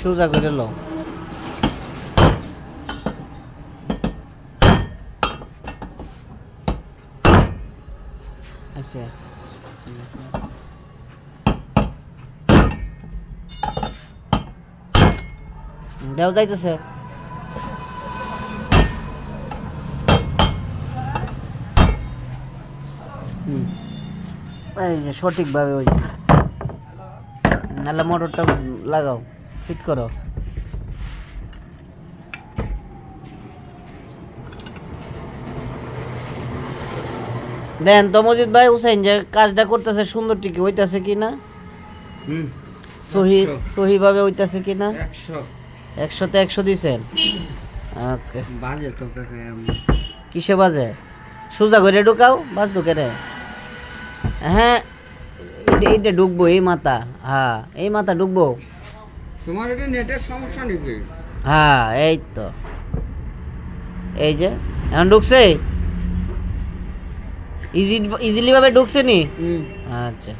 সোজা করে লো। আচ্ছা দেও যাইতেছে। এই যে সঠিকভাবে হয়েছে। নাহলে মোটরটা লাগাও, ফিট করো। দেন তো মজিদ ভাই, হুসাইন যে কাজটা করতেছে সুন্দর টিকে হইতাছে কি না, সহিভাবে হইতাছে কি না? 100তে 100 দিছেন। ওকে বাজে তো কিসে বাজে? সোজা করে ঢুকাও, বাজ ঢুকে রে। হ্যাঁ এইটা ঢুকবো, এই মাথা, হ্যাঁ এই মাথা ঢুকবো। তোমার এটা নেটের সমস্যা নাকি? হ্যাঁ এই তো, এই যে এখন ঢুকছে, ইজিলি ভাবে ঢুকছে নি। আচ্ছা